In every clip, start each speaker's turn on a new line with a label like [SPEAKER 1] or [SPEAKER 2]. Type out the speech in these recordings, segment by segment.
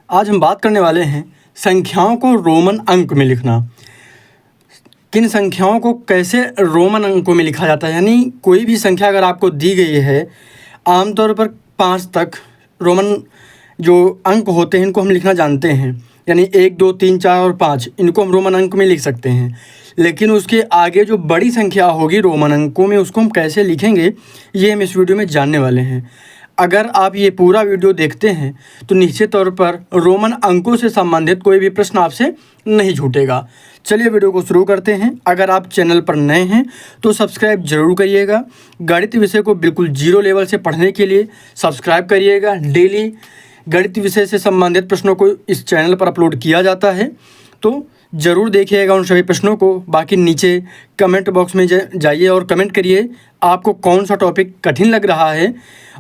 [SPEAKER 1] आज हम बात करने वाले हैं संख्याओं को रोमन अंक में लिखना। किन संख्याओं को कैसे रोमन अंकों में लिखा जाता है, यानी कोई भी संख्या अगर आपको दी गई है, आमतौर पर 5 तक रोमन जो अंक होते हैं इनको हम लिखना जानते हैं, यानी 1 2 3 4 और 5 इनको हम रोमन अंक में लिख सकते हैं। लेकिन उसके आगे जो बड़ी संख्या होगी रोमन अंकों में, उसको हम कैसे लिखेंगे ये हम इस वीडियो में जानने वाले हैं। अगर आप ये पूरा वीडियो देखते हैं तो निश्चित तौर पर रोमन अंकों से संबंधित कोई भी प्रश्न आपसे नहीं छूटेगा। चलिए वीडियो को शुरू करते हैं। अगर आप चैनल पर नए हैं तो सब्सक्राइब जरूर करिएगा। गणित विषय को बिल्कुल जीरो लेवल से पढ़ने के लिए सब्सक्राइब करिएगा। डेली गणित विषय से संबंधित प्रश्नों को इस चैनल पर अपलोड किया जाता है, तो ज़रूर देखिएगा उन सभी प्रश्नों को। बाकी नीचे कमेंट बॉक्स में जाइए और कमेंट करिए आपको कौन सा टॉपिक कठिन लग रहा है,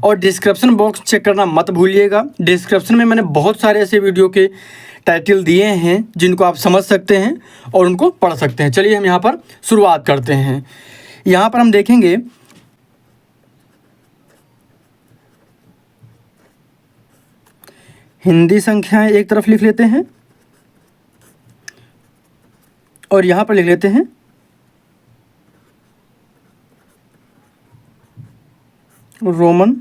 [SPEAKER 1] और डिस्क्रिप्शन बॉक्स चेक करना मत भूलिएगा। डिस्क्रिप्शन में मैंने बहुत सारे ऐसे वीडियो के टाइटल दिए हैं जिनको आप समझ सकते हैं और उनको पढ़ सकते हैं। चलिए हम यहाँ पर शुरुआत करते हैं। यहाँ पर हम देखेंगे हिंदी संख्याएं एक तरफ लिख लेते हैं और यहाँ पर लिख लेते हैं रोमन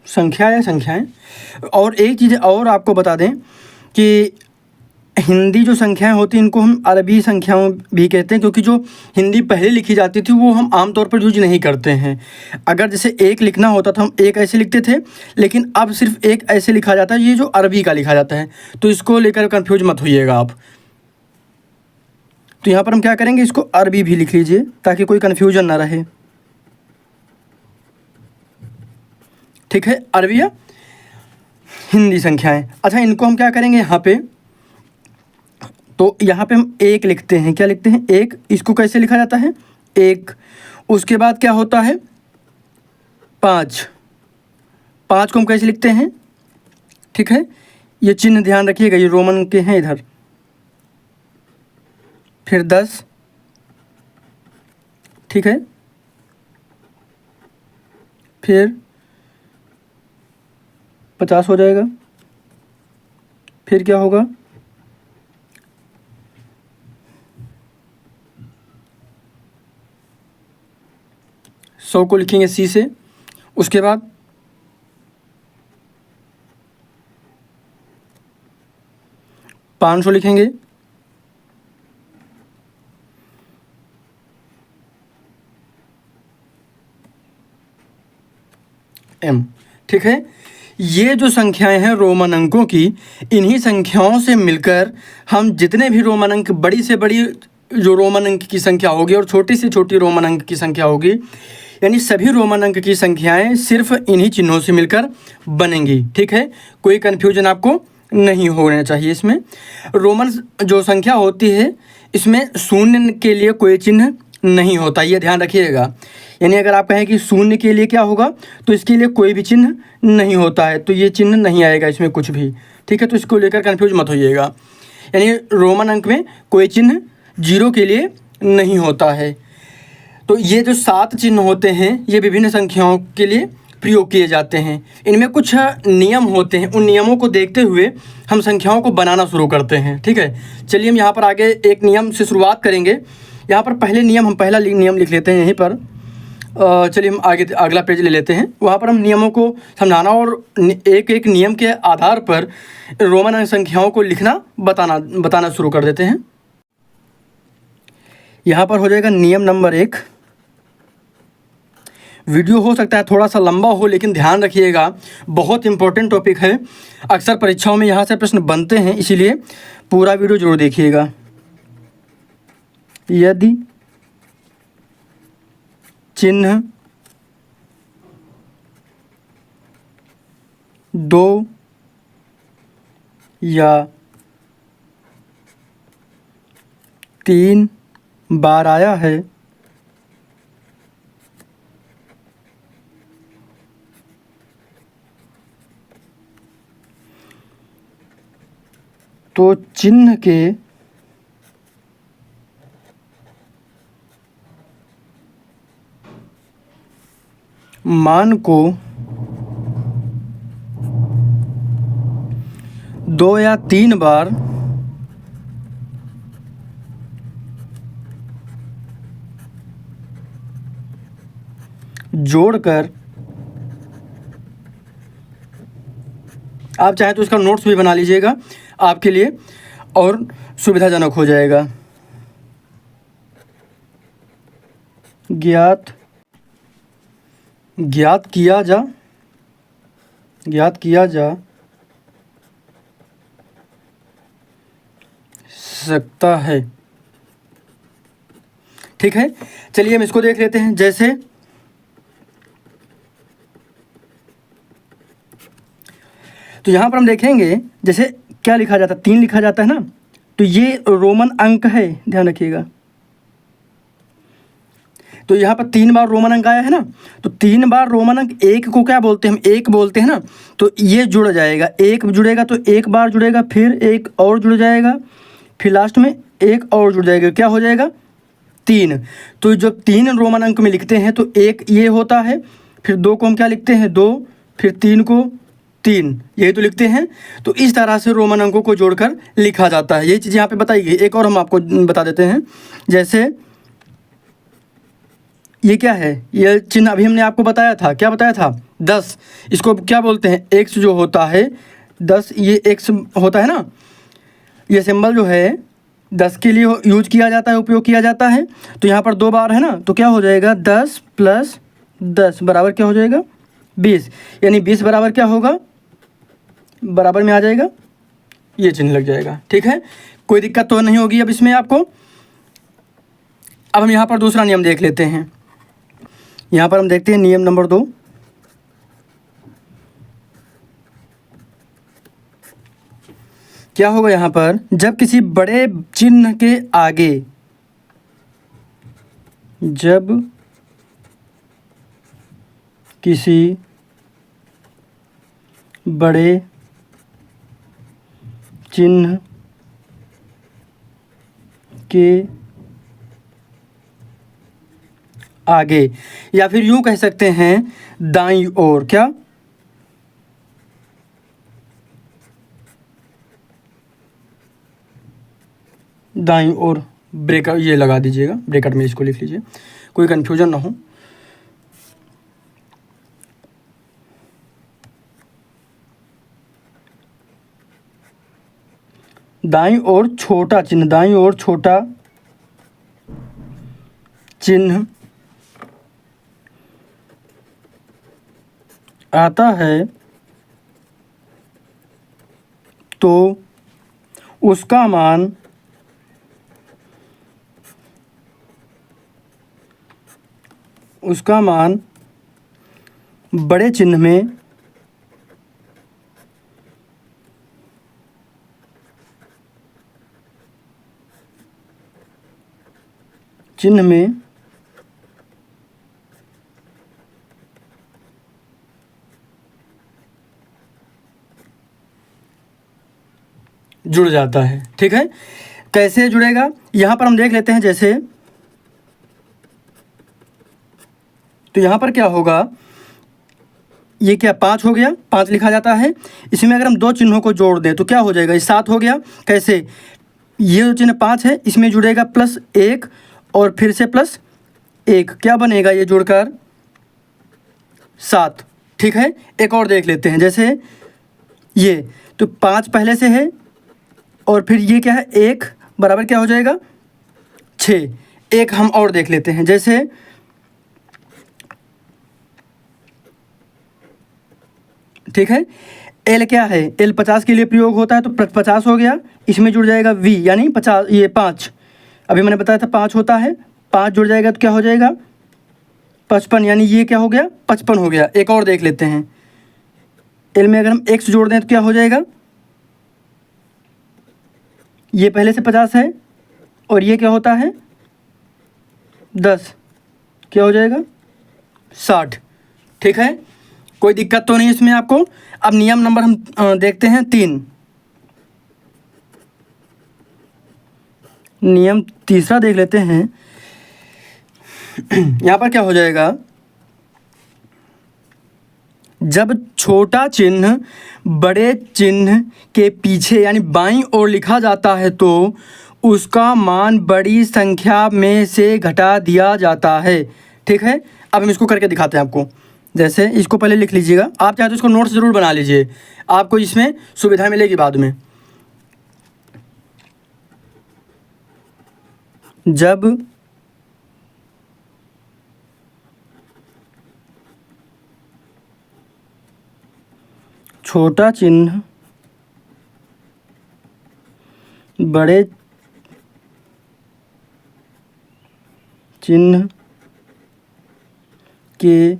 [SPEAKER 1] संख्या या संख्याएं। और एक चीज़ और आपको बता दें कि हिंदी जो संख्याएं होती हैं इनको हम अरबी संख्याओं भी कहते हैं, क्योंकि जो हिंदी पहले लिखी जाती थी वो हम आमतौर पर यूज नहीं करते हैं। अगर जैसे एक लिखना होता था हम एक ऐसे लिखते थे, लेकिन अब सिर्फ एक ऐसे लिखा जाता है, ये जो अरबी का लिखा जाता है, तो इसको लेकर कंफ्यूज मत होइएगा आप। तो यहाँ पर हम क्या करेंगे, इसको अरबी भी लिख लीजिए ताकि कोई कन्फ्यूजन ना रहे। ठीक है, अरबी या हिंदी संख्याएं। अच्छा, इनको हम क्या करेंगे यहाँ पे, तो यहाँ पे हम एक लिखते हैं। क्या लिखते हैं? एक। इसको कैसे लिखा जाता है? एक। उसके बाद क्या होता है? 5। 5 को हम कैसे लिखते हैं? ठीक है, ये चिन्ह ध्यान रखिएगा, ये रोमन के हैं इधर। फिर 10। ठीक है, फिर 50 हो जाएगा। फिर क्या होगा? 100 को लिखेंगे सी से। उसके बाद 500 लिखेंगे। एम। ठीक है, ये जो संख्याएं हैं रोमन अंकों की, इन्हीं संख्याओं से मिलकर हम जितने भी रोमन अंक, बड़ी से बड़ी जो रोमन अंक की संख्या होगी और छोटी से छोटी रोमन अंक की संख्या होगी, यानी सभी रोमन अंक की संख्याएं सिर्फ इन्हीं चिन्हों से मिलकर बनेंगी। ठीक है, कोई कन्फ्यूजन आपको नहीं होना चाहिए इसमें। रोमन जो संख्या होती है इसमें शून्य के लिए कोई चिन्ह नहीं होता, ये ध्यान रखिएगा। यानी अगर आप कहें कि शून्य के लिए क्या होगा, तो इसके लिए कोई भी चिन्ह नहीं होता है, तो ये चिन्ह नहीं आएगा इसमें कुछ भी। ठीक है, तो इसको लेकर कन्फ्यूज मत होइएगा। यानी रोमन अंक में कोई चिन्ह 0 के लिए नहीं होता है। तो ये जो 7 चिन्ह होते हैं ये विभिन्न संख्याओं के लिए प्रयोग किए जाते हैं। इनमें कुछ नियम होते हैं, उन नियमों को देखते हुए हम संख्याओं को बनाना शुरू करते हैं। ठीक है, चलिए हम यहाँ पर आगे एक नियम से शुरुआत करेंगे। यहाँ पर पहले नियम, हम पहला नियम लिख लेते हैं यहीं पर। चलिए हम आगे अगला पेज ले लेते हैं, वहाँ पर हम नियमों को समझाना और एक एक नियम के आधार पर रोमन संख्याओं को लिखना बताना शुरू कर देते हैं। यहाँ पर हो जाएगा नियम नंबर 1। वीडियो हो सकता है थोड़ा सा लंबा हो, लेकिन ध्यान रखिएगा बहुत इंपॉर्टेंट टॉपिक है। अक्सर परीक्षाओं में यहाँ से प्रश्न बनते हैं, इसीलिए पूरा वीडियो जरूर देखिएगा। यदि चिन्ह 2 या 3 बार आया है तो चिन्ह के मान को 2 या 3 बार जोड़कर, आप चाहें तो इसका नोट्स भी बना लीजिएगा आपके लिए और सुविधाजनक हो जाएगा। ज्ञात किया जा सकता है। ठीक है, चलिए हम इसको देख लेते हैं। जैसे तो यहाँ पर हम देखेंगे जैसे क्या लिखा जाता है, 3 लिखा जाता है ना, तो ये रोमन अंक है, ध्यान रखिएगा। तो यहाँ पर 3 बार रोमन अंक आया है ना, तो 3 बार रोमन अंक, एक को क्या बोलते हैं हम, एक बोलते हैं ना, तो ये जुड़ जाएगा, एक जुड़ेगा तो एक बार जुड़ेगा, फिर एक और जुड़ जाएगा, फिर लास्ट में एक और जुड़ जाएगा, क्या हो जाएगा 3। तो जब 3 रोमन अंक में लिखते हैं तो एक ये होता है, फिर 2 को हम क्या लिखते हैं 2, फिर 3 को 3, यही तो लिखते हैं। तो इस तरह से रोमन अंकों को जोड़कर लिखा जाता है। ये चीज़ यहाँ पे बताई गई। एक और हम आपको बता देते हैं, जैसे ये क्या है, ये चिन्ह अभी हमने आपको बताया था, क्या बताया था 10, इसको क्या बोलते हैं x जो होता है 10, ये x होता है ना, ये सिंबल जो है 10 के लिए यूज किया जाता है, उपयोग किया जाता है। तो यहाँ पर 2 बार है ना, तो क्या हो जाएगा 10 + 10 बराबर क्या हो जाएगा 20, यानी 20 बराबर क्या होगा, बराबर में आ जाएगा, ये चिन्ह लग जाएगा। ठीक है, कोई दिक्कत तो नहीं होगी अब इसमें आपको। अब हम यहाँ पर दूसरा नियम देख लेते हैं। यहाँ पर हम देखते हैं नियम नंबर 2। क्या होगा यहाँ पर, जब किसी बड़े चिन्ह के आगे, जब किसी बड़े चिन्ह के आगे, या फिर यूं कह सकते हैं दाईं ओर, क्या दाईं ओर, ब्रेकर ये लगा दीजिएगा, ब्रैकेट में इसको लिख लीजिए, कोई कन्फ्यूजन ना हो। दाईं ओर छोटा चिन्ह, दाईं ओर छोटा चिन्ह आता है तो उसका मान बड़े चिन्ह में जुड़ जाता है। ठीक है, कैसे जुड़ेगा यहाँ पर हम देख लेते हैं। जैसे तो यहाँ पर क्या होगा, ये क्या 5 हो गया, 5 लिखा जाता है। इसमें अगर हम 2 चिन्हों को जोड़ दें तो क्या हो जाएगा, ये 7 हो गया। कैसे, ये जो चिन्ह 5 है इसमें जुड़ेगा +1 और फिर से +1, क्या बनेगा ये जुड़कर 7। ठीक है, एक और देख लेते हैं। जैसे ये तो 5 पहले से है और फिर ये क्या है 1 बराबर क्या हो जाएगा 6। एक हम और देख लेते हैं। जैसे ठीक है, L क्या है, L 50 के लिए प्रयोग होता है, तो 50 हो गया, इसमें जुड़ जाएगा V यानी 50, ये 5 अभी मैंने बताया था 5 होता है, 5 जुड़ जाएगा तो क्या हो जाएगा 55, यानी ये क्या हो गया 55 हो गया। एक और देख लेते हैं, L में अगर हम X जोड़ दें तो क्या हो जाएगा, ये पहले से 50 है और ये क्या होता है 10, क्या हो जाएगा 60। ठीक है, कोई दिक्कत तो नहीं इसमें आपको। अब नियम नंबर हम देखते हैं 3। नियम तीसरा देख लेते हैं। यहाँ पर क्या हो जाएगा, जब छोटा चिन्ह बड़े चिन्ह के पीछे यानी बाईं ओर लिखा जाता है तो उसका मान बड़ी संख्या में से घटा दिया जाता है। ठीक है, अब हम इसको करके दिखाते हैं आपको। जैसे इसको पहले लिख लीजिएगा, आप चाहे तो इसको नोट्स ज़रूर बना लीजिए, आपको इसमें सुविधा मिलेगी बाद में। जब छोटा चिन्ह बड़े चिन्ह के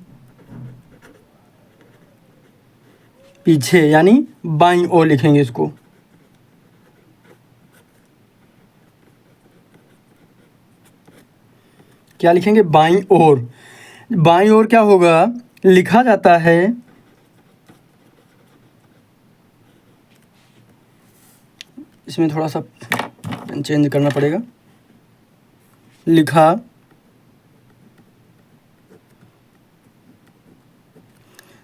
[SPEAKER 1] पीछे यानी बाईं ओर लिखेंगे इसको। क्या लिखेंगे? बाईं ओर। बाईं ओर क्या होगा? लिखा जाता है इसमें थोड़ा सा चेंज करना पड़ेगा। लिखा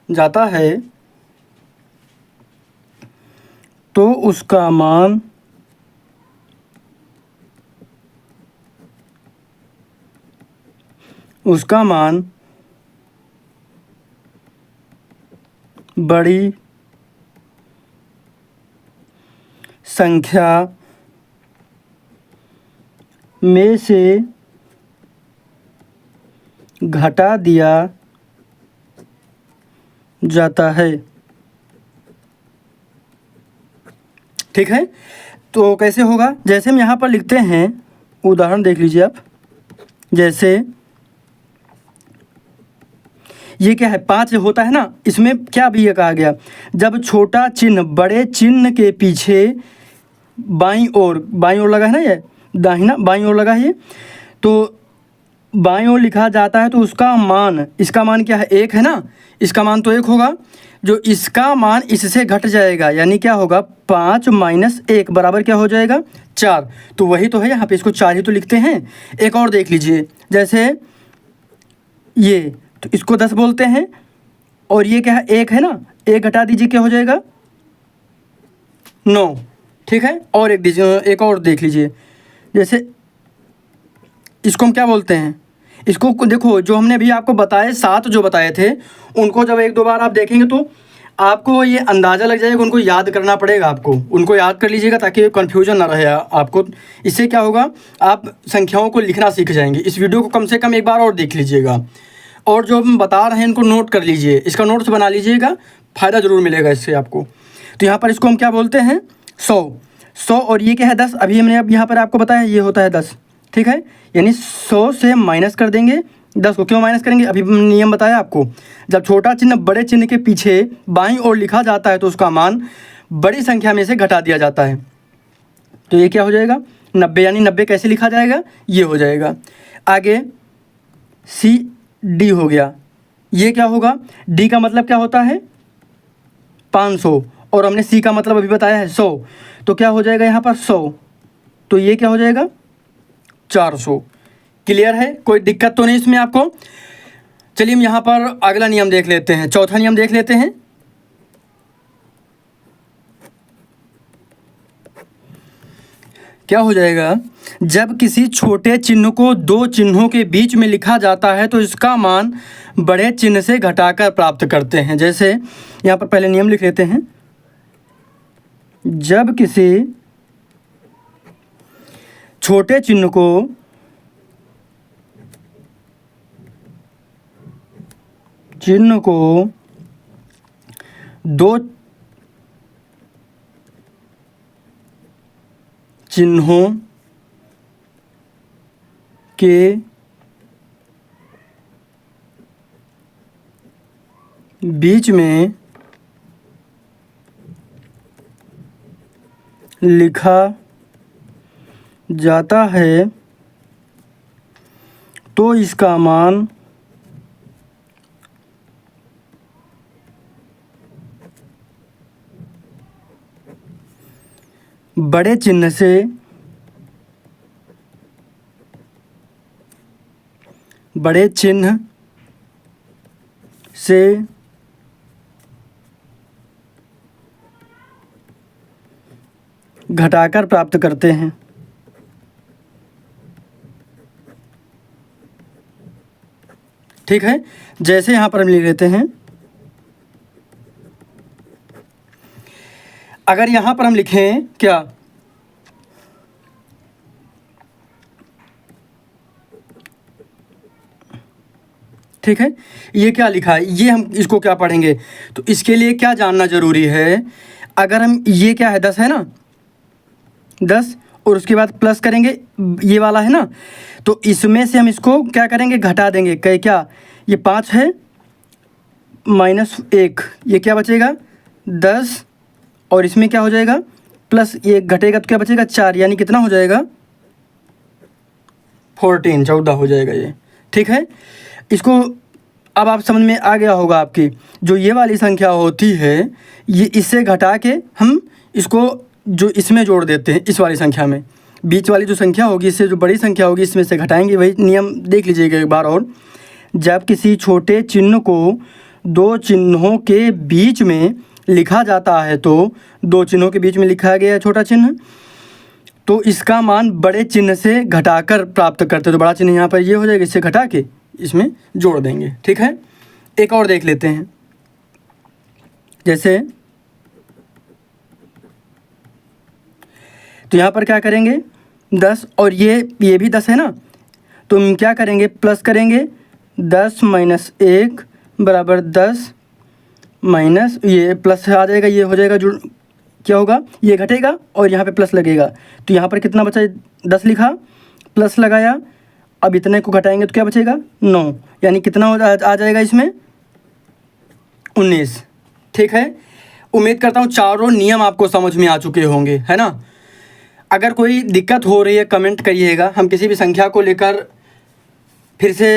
[SPEAKER 1] जाता है तो उसका मान बड़ी संख्या में से घटा दिया जाता है। ठीक है, तो कैसे होगा? जैसे हम यहाँ पर लिखते हैं, उदाहरण देख लीजिए आप। जैसे ये क्या है? 5 होता है ना, इसमें क्या भी ये कहा गया, जब छोटा चिन्ह बड़े चिन्ह के पीछे बाईं ओर लगा है ना, ये दाहिना बाईं ओर लगा है ये, तो बाईं ओर लिखा जाता है तो उसका मान, इसका मान क्या है? 1 है ना, इसका मान तो 1 होगा। जो इसका मान इससे घट जाएगा यानी क्या होगा? 5 - 1 बराबर क्या हो जाएगा? 4। तो वही तो है, यहाँ पे इसको 4 ही तो लिखते हैं। एक और देख लीजिए, जैसे ये, तो इसको 10 बोलते हैं और ये क्या है? 1 है ना, 1 घटा दीजिए, क्या हो जाएगा? 9। ठीक है, और एक और देख लीजिए। जैसे इसको हम क्या बोलते हैं? इसको देखो, जो हमने अभी आपको बताए 7 जो बताए थे, उनको जब 1-2 बार आप देखेंगे तो आपको ये अंदाज़ा लग जाएगा, उनको याद करना पड़ेगा आपको। उनको याद कर लीजिएगा ताकि कन्फ्यूजन ना रहे आपको। इससे क्या होगा? आप संख्याओं को लिखना सीख जाएंगे। इस वीडियो को कम से कम एक बार और देख लीजिएगा, और जो हम बता रहे हैं इनको नोट कर लीजिए, इसका नोट्स बना लीजिएगा, फ़ायदा ज़रूर मिलेगा इससे आपको। तो यहाँ पर इसको हम क्या बोलते हैं? 100 और ये क्या है? 10। अभी हमने अब यहाँ पर आपको बताया ये होता है 10। ठीक है, यानी 100 से माइनस कर देंगे 10 को। क्यों माइनस करेंगे? अभी नियम बताया आपको। जब छोटा चिन्ह बड़े चिन्ह के पीछे बाईं ओर लिखा जाता है तो उसका मान बड़ी संख्या में से घटा दिया जाता है। तो ये क्या हो जाएगा? 90। यानी 90 कैसे लिखा जाएगा? ये हो जाएगा। आगे CD हो गया। ये क्या होगा? D का मतलब क्या होता है? 500, और हमने C का मतलब अभी बताया है 100। तो क्या हो जाएगा यहाँ पर? 100। तो ये क्या हो जाएगा? 400। क्लियर है? कोई दिक्कत तो नहीं इसमें आपको? चलिए हम यहाँ पर अगला नियम देख लेते हैं, चौथा नियम देख लेते हैं। क्या हो जाएगा? जब किसी छोटे चिन्ह को 2 चिन्हों के बीच में लिखा जाता है तो इसका मान बड़े चिन्ह से घटाकर प्राप्त करते हैं। जैसे यहाँ पर पहले नियम लिख लेते हैं। जब किसी छोटे चिन्ह को दो चिन्हों के बीच में लिखा जाता है तो इसका मान बड़े चिन्ह से घटाकर प्राप्त करते हैं। ठीक है, जैसे यहाँ पर हम लिख लेते हैं, अगर यहाँ पर हम लिखें क्या, ठीक है, ये क्या लिखा है, ये हम इसको क्या पढ़ेंगे, तो इसके लिए क्या जानना ज़रूरी है। अगर हम ये क्या है 10 है ना, 10 और उसके बाद प्लस करेंगे ये वाला है ना, तो इसमें से हम इसको क्या करेंगे, घटा देंगे। क्या ये 5 है -1, ये क्या बचेगा 10, और इसमें क्या हो जाएगा प्लस, ये घटेगा तो क्या बचेगा 4, यानी कितना हो जाएगा 14 हो जाएगा ये। ठीक है, इसको अब आप समझ में आ गया होगा आपकी, जो ये वाली संख्या होती है ये इससे घटा के हम इसको जो इसमें जोड़ देते हैं, इस वाली संख्या में, बीच वाली जो संख्या होगी इससे जो बड़ी संख्या होगी इसमें से घटाएंगे। वही नियम देख लीजिएगा एक बार और, जब किसी छोटे चिन्ह को दो चिन्हों के बीच में लिखा जाता है, तो दो चिन्हों के बीच में लिखा गया छोटा चिन्ह, तो इसका मान बड़े चिन्ह से घटाकर प्राप्त करते हैं। तो बड़ा चिन्ह यहाँ पर ये हो जाएगा, इससे घटा के इसमें जोड़ देंगे। ठीक है, एक और देख लेते हैं, जैसे तो यहाँ पर क्या करेंगे 10 और ये भी 10 है ना, तो हम क्या करेंगे प्लस करेंगे, 10 - 1 बराबर 10 माइनस ये प्लस आ जाएगा, ये हो जाएगा जुड़, क्या होगा ये घटेगा और यहाँ पे प्लस लगेगा, तो यहाँ पर कितना बचा 10 लिखा प्लस लगाया, अब इतने को घटाएंगे तो क्या बचेगा 9, यानी कितना आ जाएगा इसमें 19। ठीक है, उम्मीद करता हूँ चारों नियम आपको समझ में आ चुके होंगे, है ना। अगर कोई दिक्कत हो रही है कमेंट करिएगा, हम किसी भी संख्या को लेकर फिर से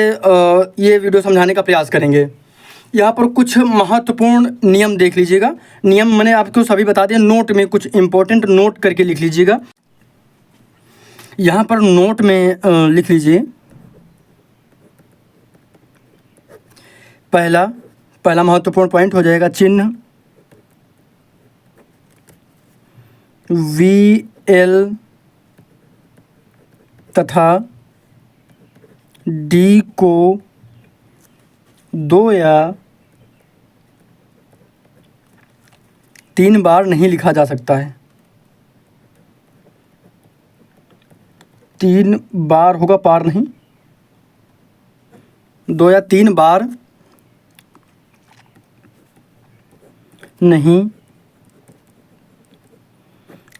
[SPEAKER 1] ये वीडियो समझाने का प्रयास करेंगे। यहाँ पर कुछ महत्वपूर्ण नियम देख लीजिएगा, नियम मैंने आपको सभी बता दिए, नोट में कुछ इम्पोर्टेंट नोट करके लिख लीजिएगा। यहाँ पर नोट में लिख लीजिए, पहला महत्वपूर्ण पॉइंट हो जाएगा चिन्ह VL तथा D को 2 या 3 बार नहीं लिखा जा सकता है। 3 बार होगा, पार नहीं, 2 या 3 बार नहीं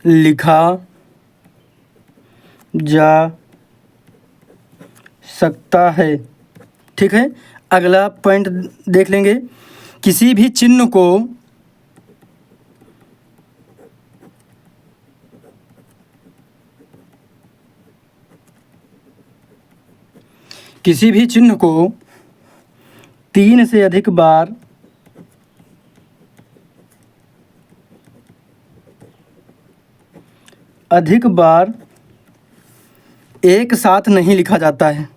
[SPEAKER 1] लिखा जा सकता है। ठीक है, अगला पॉइंट देख लेंगे, किसी भी चिन्ह को किसी भी चिन्ह को 3 से अधिक बार एक साथ नहीं लिखा जाता है।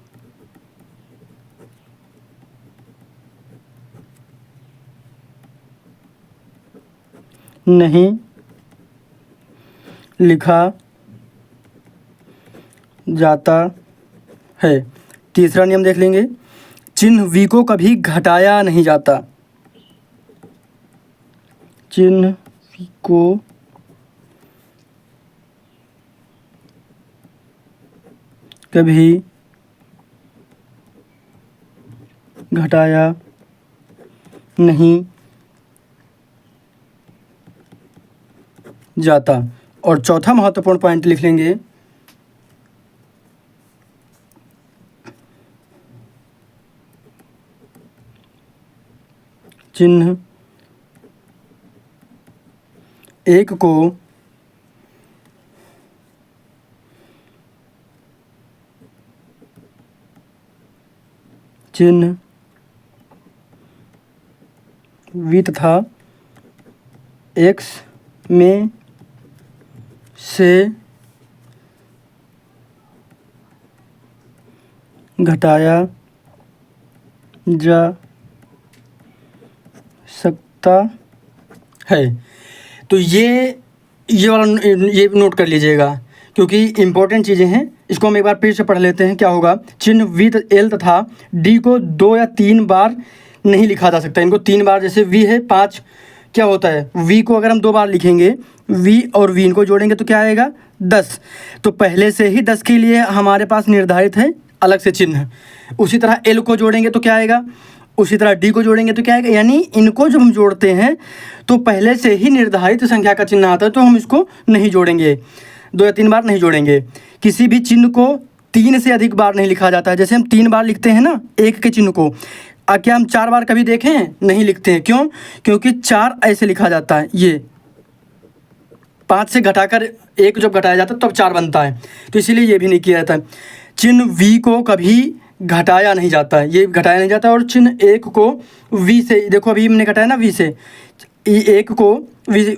[SPEAKER 1] नहीं लिखा जाता है। तीसरा नियम देख लेंगे, चिन्ह V को कभी घटाया नहीं जाता। चिन्ह V को कभी घटाया नहीं जाता। और चौथा महत्वपूर्ण पॉइंट लिख लेंगे, चिन्ह 1 को चिन्ह V तथा X में से घटाया जा सकता है। तो ये ये वाला ये नोट कर लीजिएगा क्योंकि इंपॉर्टेंट चीज़ें हैं। इसको हम एक बार फिर से पढ़ लेते हैं। क्या होगा, चिन्ह वी एल तथा डी को 2 या 3 बार नहीं लिखा जा सकता। इनको 3 बार, जैसे वी है 5, क्या होता है वी को अगर हम 2 बार लिखेंगे, वी और वी इनको जोड़ेंगे तो क्या आएगा 10। तो पहले से ही 10 के लिए हमारे पास निर्धारित है अलग से चिन्ह। उसी तरह एल को जोड़ेंगे तो क्या आएगा, उसी तरह डी को जोड़ेंगे तो क्या आएगा। यानी इनको जब हम जोड़ते हैं तो पहले से ही निर्धारित संख्या का चिन्ह आता है, तो हम इसको नहीं जोड़ेंगे, 2 या 3 बार नहीं जोड़ेंगे। किसी भी चिन्ह को 3 से अधिक बार नहीं लिखा जाता है। जैसे हम 3 बार लिखते हैं ना एक के चिन्ह को, क्या हम 4 बार कभी देखे हैं? नहीं लिखते हैं। क्यों? क्योंकि 4 ऐसे लिखा जाता है, ये 5 से घटाकर 1 जब घटाया जाता है तब 4 बनता है, तो इसीलिए ये भी नहीं किया जाता है। चिन्ह वी को कभी घटाया नहीं जाता है, ये घटाया नहीं जाता। और चिन्ह 1 को वी से, देखो अभी हमने घटाया ना वी से, 1 को वी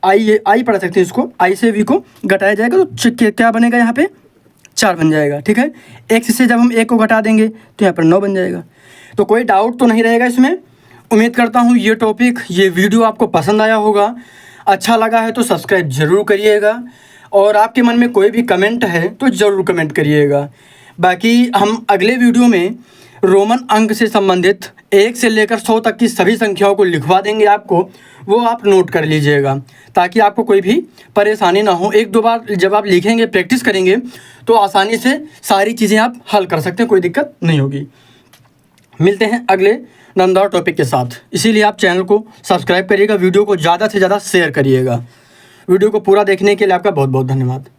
[SPEAKER 1] आई पढ़ सकते हैं, इसको आई से वी को घटाया जाएगा तो क्या बनेगा, यहाँ पे 4 बन जाएगा। ठीक है, x से जब हम 1 को घटा देंगे तो यहाँ पर 9 बन जाएगा। तो कोई डाउट तो नहीं रहेगा इसमें। उम्मीद करता हूँ ये टॉपिक, ये वीडियो आपको पसंद आया होगा। अच्छा लगा है तो सब्सक्राइब ज़रूर करिएगा, और आपके मन में कोई भी कमेंट है तो ज़रूर कमेंट करिएगा। बाकी हम अगले वीडियो में रोमन अंक से संबंधित 1 से लेकर 100 तक की सभी संख्याओं को लिखवा देंगे आपको, वो आप नोट कर लीजिएगा ताकि आपको कोई भी परेशानी ना हो। 1-2 बार जब आप लिखेंगे, प्रैक्टिस करेंगे तो आसानी से सारी चीज़ें आप हल कर सकते हैं, कोई दिक्कत नहीं होगी। मिलते हैं अगले दमदार टॉपिक के साथ। इसीलिए आप चैनल को सब्सक्राइब करिएगा, वीडियो को ज़्यादा से ज़्यादा शेयर करिएगा। वीडियो को पूरा देखने के लिए आपका बहुत बहुत धन्यवाद।